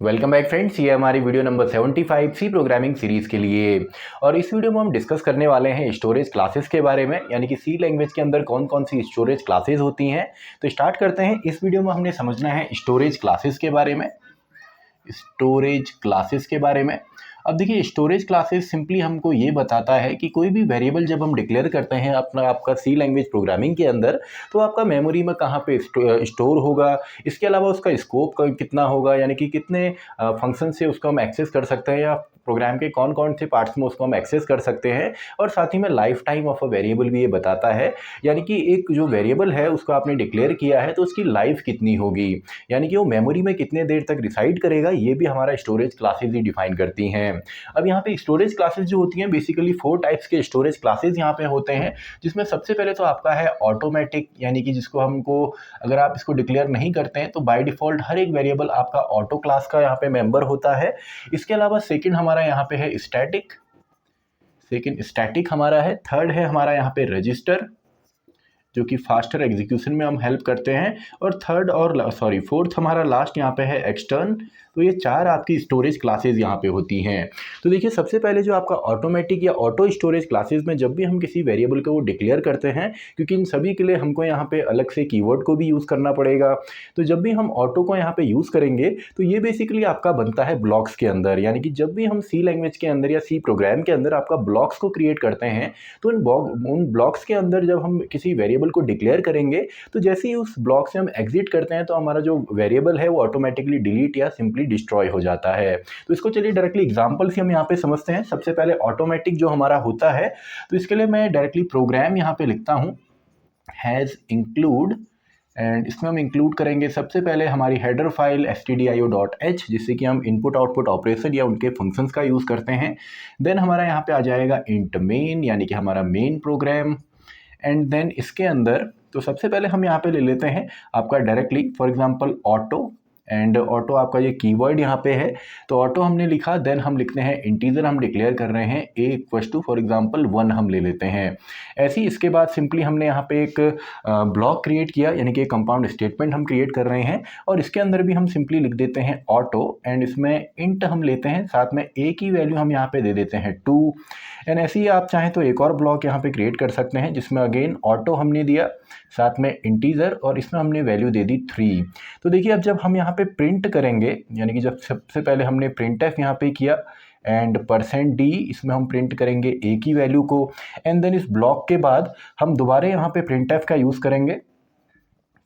Welcome back friends, ये हमारी video number 75 C programming series के लिए। और इस वीडियो में हम डिस्कस करने वाले हैं स्टोरेज क्लासेस के बारे में, यानी कि सी लैंग्वेज के अंदर कौन कौन सी स्टोरेज क्लासेस होती हैं। तो स्टार्ट करते हैं। इस वीडियो में हमने समझना है स्टोरेज क्लासेस के बारे में। स्टोरेज क्लासेस के बारे में अब देखिए, स्टोरेज क्लासेस सिंपली हमको ये बताता है कि कोई भी वेरिएबल जब हम डिक्लेयर करते हैं आपका सी लैंग्वेज प्रोग्रामिंग के अंदर, तो आपका मेमोरी में कहाँ पे स्टोर होगा। इसके अलावा उसका स्कोप कितना होगा, यानी कि कितने फंक्शन से उसको हम एक्सेस कर सकते हैं, या प्रोग्राम के कौन कौन से पार्ट्स में उसको हम एक्सेस कर सकते हैं। और साथ ही में life time of a variable भी ये बताता है, यानी कि एक जो वेरिएबल है उसको आपने डिक्लेयर किया है तो उसकी लाइफ कितनी होगी, यानी कि वो मेमोरी में कितने देर तक रिसाइड करेगा। ये भी हमारा स्टोरेज क्लासेस ही डिफाइन करती हैं। अब यहाँ पे स्टोरेज क्लासेस जो होती हैं, बेसिकली 4 टाइप्स के स्टोरेज क्लासेस यहाँ पे होते हैं, जिसमें सबसे पहले तो आपका है ऑटोमेटिक, यानी कि जिसको हमको, अगर आप इसको डिक्लेयर नहीं करते हैं तो बाय डिफॉल्ट हर एक वेरिएबल आपका ऑटो क्लास का यहाँ पे मेंबर होता है। इसके अलावा सेकंड हमारा यहाँ पे है स्टैटिक हमारा है। थर्ड है हमारा यहाँ पे रजिस्टर, जो कि फास्टर एग्जीक्यूशन में हम हेल्प करते हैं। और फोर्थ हमारा लास्ट यहाँ पे है एक्सटर्न। तो ये 4 आपकी स्टोरेज क्लासेस यहाँ पे होती हैं। तो देखिए, सबसे पहले जो आपका ऑटोमेटिक या ऑटो स्टोरेज क्लासेस में जब भी हम किसी वेरिएबल को डिक्लेयर करते हैं, क्योंकि इन सभी के लिए हमको यहाँ पे अलग से कीवर्ड को भी यूज़ करना पड़ेगा। तो जब भी हम ऑटो को यहाँ पे यूज़ करेंगे तो ये बेसिकली आपका बनता है ब्लॉक्स के अंदर, यानी कि जब भी हम सी लैंग्वेज के अंदर या सी प्रोग्राम के अंदर आपका ब्लॉक्स को क्रिएट करते हैं, तो उन ब्लॉक्स के अंदर जब हम किसी वेरिएबल को डिक्लेयर करेंगे, तो जैसे ही उस ब्लॉक से हम एग्जिट करते हैं तो हमारा जो वेरिएबल है वो ऑटोमेटिकली डिलीट या सिंपली डिस्ट्रॉय हो जाता है। तो इसको चलिए डायरेक्टली एग्जांपल से हम यहाँ पे समझते हैं। सबसे पहले ऑटोमेटिक जो हमारा होता है, तो इसके लिए मैं डायरेक्टली प्रोग्राम यहाँ पे लिखता हूँ, हैज़ इंक्लूड, एंड इसमें हम इंक्लूड करेंगे सबसे पहले हमारी हेडर फाइल stdio.h, जिससे कि हम इनपुट आउटपुट ऑपरेशन या उनके फंक्शंस का यूज़ करते हैं। देन हमारा यहाँ पे आ जाएगा इंट मेन, यानी कि हमारा मेन प्रोग्राम। एंड देन इसके अंदर तो सबसे पहले हम यहाँ पे ले लेते हैं आपका directly, for example auto, and auto आपका ये कीवर्ड यहाँ पे है। तो ऑटो हमने लिखा, देन हम लिखते हैं इंटीजर, हम डिक्लेयर कर रहे हैं a equals to for example 1 हम ले लेते हैं। ऐसे ही इसके बाद सिंपली हमने यहाँ पे एक ब्लॉक क्रिएट किया, यानी कि एक कंपाउंड स्टेटमेंट हम क्रिएट कर रहे हैं, और इसके अंदर भी हम सिंपली लिख देते हैं ऑटो, एंड इसमें इंट हम लेते हैं, साथ में a की वैल्यू हम यहाँ पे दे देते हैं 2। एंड ऐसे ही आप चाहें तो एक और ब्लॉक यहाँ पे क्रिएट कर सकते हैं, जिसमें अगेन ऑटो हमने दिया, साथ में इंटीजर, और इसमें हमने वैल्यू दे दी 3। तो देखिए, अब जब हम यहाँ पे प्रिंट करेंगे, यानी कि जब सबसे पहले हमने प्रिंट एफ यहाँ पे किया, एंड %d इसमें हम प्रिंट करेंगे a की वैल्यू को, एंड देन इस ब्लॉक के बाद हम दोबारा यहाँ पे प्रिंट एफ का यूज़ करेंगे।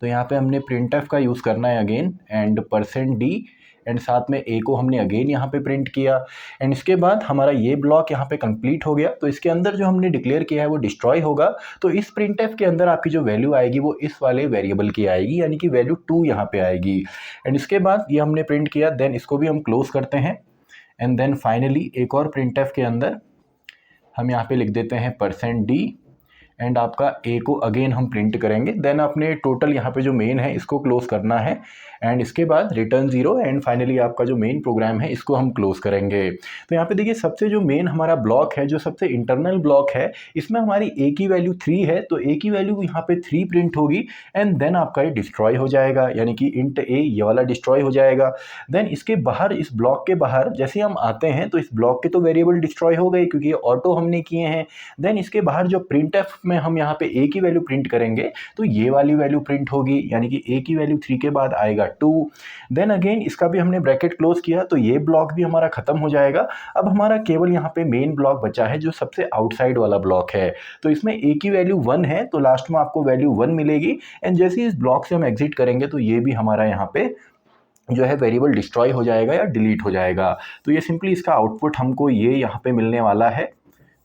तो यहाँ पे हमने प्रिंट एफ का यूज़ करना है अगेन, एंड %d, एंड साथ में a को हमने अगेन यहाँ पे प्रिंट किया। एंड इसके बाद हमारा ये ब्लॉक यहाँ पे कंप्लीट हो गया। तो इसके अंदर जो हमने डिक्लेयर किया है वो डिस्ट्रॉय होगा। तो इस प्रिंट एफ के अंदर आपकी जो वैल्यू आएगी वो इस वाले वेरिएबल की आएगी, यानी कि वैल्यू 2 यहाँ पे आएगी। एंड इसके बाद ये हमने प्रिंट किया, देन इसको भी हम क्लोज करते हैं। एंड देन फाइनली एक और प्रिंट एफ के अंदर हम यहाँ पे लिख देते हैं %d, एंड आपका a को अगेन हम प्रिंट करेंगे। देन अपने टोटल यहाँ पे जो मेन है इसको क्लोज करना है, एंड इसके बाद रिटर्न 0, एंड फाइनली आपका जो मेन प्रोग्राम है इसको हम क्लोज करेंगे। तो यहाँ पे देखिए, सबसे जो मेन हमारा ब्लॉक है, जो सबसे इंटरनल ब्लॉक है, इसमें हमारी a की वैल्यू 3 है, तो a की वैल्यू यहाँ पे 3 प्रिंट होगी, एंड देन आपका ये डिस्ट्रॉय हो जाएगा, यानी कि इंट a ये वाला डिस्ट्रॉय हो जाएगा। देन इसके बाहर, इस ब्लॉक के बाहर जैसे हम आते हैं तो इस ब्लॉक के तो वेरिएबल डिस्ट्रॉय हो गए, क्योंकि ये ऑटो हमने किए हैं। देन इसके बाहर जो प्रिंट एफ में हम यहाँ पे a की वैल्यू प्रिंट करेंगे, तो ये वाली वैल्यू प्रिंट होगी, यानी कि a की वैल्यू 3 के बाद आएगा 2। देन अगेन इसका भी हमने ब्रैकेट क्लोज किया, तो ये ब्लॉक भी हमारा खत्म हो जाएगा। अब हमारा केवल यहाँ पे मेन ब्लॉक बचा है, जो सबसे आउटसाइड वाला ब्लॉक है। तो इसमें a की वैल्यू 1 है, तो लास्ट में आपको वैल्यू 1 मिलेगी। एंड जैसे ही इस ब्लॉक से हम एग्जिट करेंगे तो ये भी हमारा यहाँ पे जो है वेरिएबल डिस्ट्रॉय हो जाएगा या डिलीट हो जाएगा। तो ये सिंपली इसका आउटपुट हमको ये यहाँ पे मिलने वाला है।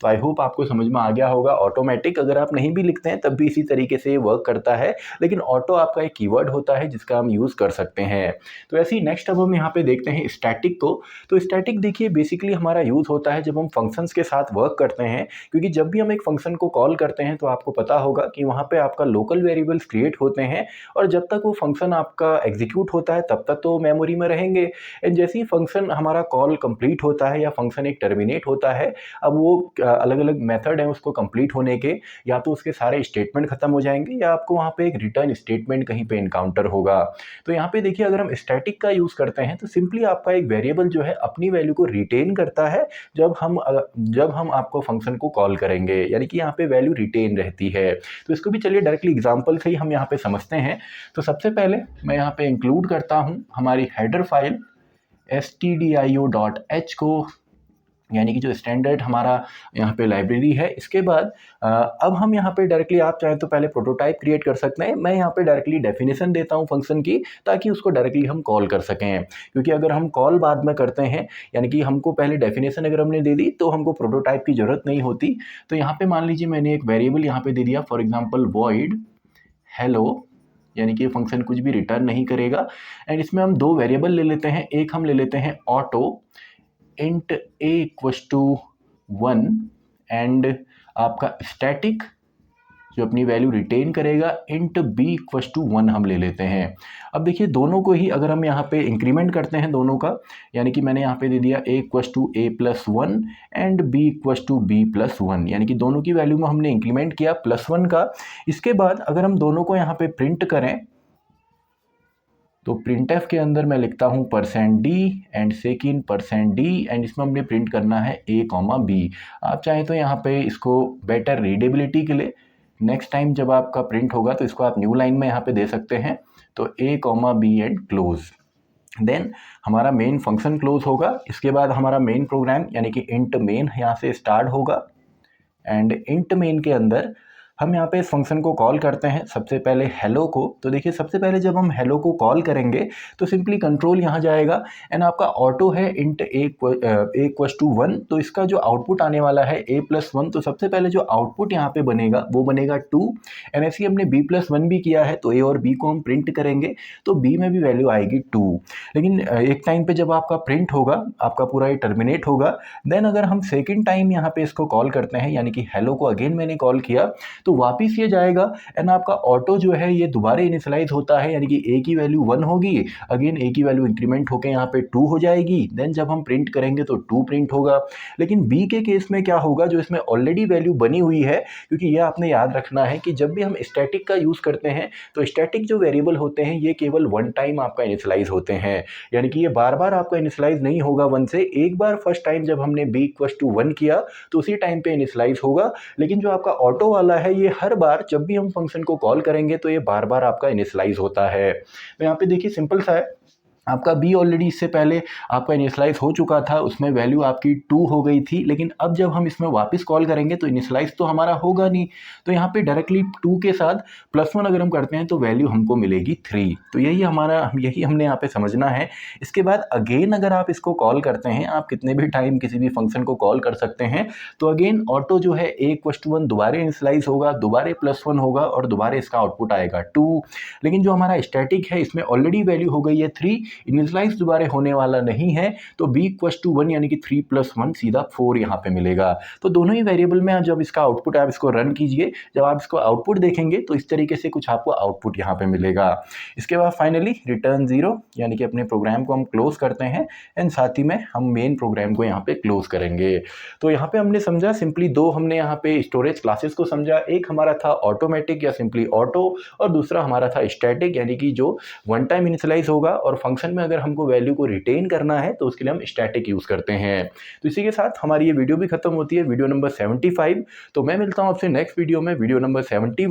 तो आई होप आपको समझ में आ गया होगा। ऑटोमेटिक अगर आप नहीं भी लिखते हैं तब भी इसी तरीके से ये वर्क करता है, लेकिन ऑटो आपका एक कीवर्ड होता है जिसका हम यूज़ कर सकते हैं। तो ऐसे ही नेक्स्ट अब हम यहाँ पे देखते हैं स्टैटिक को। तो स्टैटिक देखिए, बेसिकली हमारा यूज़ होता है जब हम फंक्शंस के साथ वर्क करते हैं, क्योंकि जब भी हम एक फंक्शन को कॉल करते हैं तो आपको पता होगा कि वहाँ पर आपका लोकल वेरिएबल्स क्रिएट होते हैं, और जब तक वो फंक्शन आपका एग्जीक्यूट होता है तब तक तो मेमोरी में रहेंगे। एंड जैसे ही फंक्शन हमारा कॉल कंप्लीट होता है या फंक्शन एक टर्मिनेट होता है, अब वो अलग अलग मेथड हैं उसको कंप्लीट होने के, या तो उसके सारे स्टेटमेंट खत्म हो जाएंगे या आपको वहाँ पे एक रिटर्न स्टेटमेंट कहीं पे इनकाउंटर होगा। तो यहाँ पे देखिए अगर हम स्टैटिक का यूज़ करते हैं तो सिंपली आपका एक वेरिएबल जो है अपनी वैल्यू को रिटेन करता है जब हम आपको फंक्शन को कॉल करेंगे, यानी कि यहाँ पे वैल्यू रिटेन रहती है। तो इसको भी चलिए डायरेक्टली एग्जांपल से ही हम यहाँ पे समझते हैं। तो सबसे पहले मैं यहाँ पे इंक्लूड करता हूँ हमारी हेडर फाइल stdio.h को, यानी कि जो स्टैंडर्ड हमारा यहाँ पे लाइब्रेरी है। इसके बाद अब हम यहाँ पे डायरेक्टली, आप चाहें तो पहले प्रोटोटाइप क्रिएट कर सकते हैं। मैं यहाँ पे डायरेक्टली डेफिनेशन देता हूँ फंक्शन की, ताकि उसको डायरेक्टली हम कॉल कर सकें, क्योंकि अगर हम कॉल बाद में करते हैं, यानी कि हमको पहले डेफिनेशन अगर हमने दे दी तो हमको प्रोटोटाइप की ज़रूरत नहीं होती। तो यहाँ पे मान लीजिए मैंने एक वेरिएबल यहाँ पे दे दिया, फॉर एग्जाम्पल वॉइड हेलो, यानी कि ये फंक्शन कुछ भी रिटर्न नहीं करेगा। एंड इसमें हम दो वेरिएबल ले लेते हैं, एक हम ले लेते हैं auto int a equals to 1 and आपका स्टैटिक जो अपनी वैल्यू रिटेन करेगा इंट b इक्वस टू 1 हम ले लेते हैं। अब देखिए दोनों को ही अगर हम यहाँ पे इंक्रीमेंट करते हैं दोनों का, यानी कि मैंने यहाँ पे दे दिया a equals to a plus 1 and b equals to b plus 1, यानी कि दोनों की वैल्यू में हमने इंक्रीमेंट किया +1 का। इसके बाद अगर हम दोनों को यहाँ पे प्रिंट करें तो printf के अंदर मैं लिखता हूँ %d and second %d and इसमें हमने प्रिंट करना है a, b। आप चाहें तो यहाँ पे इसको बेटर रीडेबिलिटी के लिए नेक्स्ट टाइम जब आपका प्रिंट होगा तो इसको आप न्यू लाइन में यहाँ पे दे सकते हैं। तो a, b and close, then हमारा मेन फंक्शन क्लोज होगा। इसके बाद हमारा मेन प्रोग्राम यानी कि इंट मेन यहाँ से स्टार्ट होगा एंड इंट मेन के अंदर हम यहाँ पे इस फंक्शन को कॉल करते हैं सबसे पहले हेलो को। तो देखिए सबसे पहले जब हम हेलो को कॉल करेंगे तो सिंपली कंट्रोल यहाँ जाएगा एंड आपका ऑटो है इंट a इक्वस टू 1, तो इसका जो आउटपुट आने वाला है a प्लस 1, तो सबसे पहले जो आउटपुट यहाँ पे बनेगा वो बनेगा 2 एंड ऐसे ही हमने b प्लस 1 भी किया है, तो a और b को हम प्रिंट करेंगे तो b में भी वैल्यू आएगी 2। लेकिन एक टाइम पे जब आपका प्रिंट होगा, आपका पूरा ये टर्मिनेट होगा, देन अगर हम सेकेंड टाइम यहाँ पे इसको कॉल करते हैं, यानी कि हेलो को अगेन मैंने कॉल किया, तो वापिस ये जाएगा एंड आपका ऑटो जो है ये दोबारा इनिशियलाइज होता है, यानी कि a की वैल्यू 1 होगी, अगेन a की वैल्यू इंक्रीमेंट होकर यहाँ पे 2 हो जाएगी, देन जब हम प्रिंट करेंगे तो 2 प्रिंट होगा। लेकिन b के केस में क्या होगा, जो इसमें ऑलरेडी वैल्यू बनी हुई है, क्योंकि ये आपने याद रखना है कि जब भी हम स्टैटिक का यूज़ करते हैं तो स्टैटिक जो वेरिएबल होते हैं ये केवल वन टाइम आपका इनिशियलाइज होते हैं, यानी कि ये बार बार आपका इनिशियलाइज नहीं होगा 1 से। एक बार फर्स्ट टाइम जब हमने b इक्वस टू 1 किया तो उसी टाइम पे इनिशियलाइज होगा, लेकिन जो आपका ऑटो वाला है ये हर बार जब भी हम फंक्शन को कॉल करेंगे तो ये बार बार आपका इनिशियलाइज होता है। तो यहाँ पे देखिए सिंपल सा है, आपका b ऑलरेडी इससे पहले आपका इनिशियलाइज हो चुका था, उसमें वैल्यू आपकी 2 हो गई थी, लेकिन अब जब हम इसमें वापस कॉल करेंगे तो इनिशियलाइज तो हमारा होगा नहीं, तो यहाँ पे डायरेक्टली 2 के साथ +1 अगर हम करते हैं तो वैल्यू हमको मिलेगी 3। तो यही हमने यहाँ पे समझना है। इसके बाद अगेन अगर आप इसको कॉल करते हैं, आप कितने भी टाइम किसी भी फंक्शन को कॉल कर सकते हैं, तो अगेन ऑटो जो है a इक्वस टू 1 दोबारा इनिशियलाइज होगा, दोबारा +1 होगा और दोबारा इसका आउटपुट आएगा 2। लेकिन जो हमारा स्टैटिक है इसमें ऑलरेडी वैल्यू हो गई है 3, इनिशियलाइज दोबारा होने वाला नहीं है, तो b इक्वस टू 1 यानी कि 3 + 1 सीधा 4 यहाँ पे मिलेगा। तो दोनों ही वेरिएबल में जब इसका आउटपुट आप इसको रन कीजिए, जब आप इसको आउटपुट देखेंगे तो इस तरीके से कुछ आपको आउटपुट यहाँ पे मिलेगा। इसके बाद फाइनली रिटर्न 0, यानी कि अपने प्रोग्राम को हम क्लोज करते हैं एंड साथ ही में हम मेन प्रोग्राम को यहाँ पे क्लोज करेंगे। तो यहाँ पे हमने समझा सिंपली दो, हमने यहाँ पे स्टोरेज क्लासेस को समझा, एक हमारा था ऑटोमेटिक या सिंपली ऑटो, और दूसरा हमारा था स्टैटिक, यानी कि जो वन टाइम इनिशियलाइज होगा और फंक्शन में अगर हमको वैल्यू को रिटेन करना है तो उसके लिए हम स्टैटिक यूज़ करते हैं। तो इसी के साथ हमारी ये वीडियो भी खत्म होती है, वीडियो नंबर 75। तो मैं मिलता हूँ आपसे नेक्स्ट वीडियो में, वीडियो नंबर 70।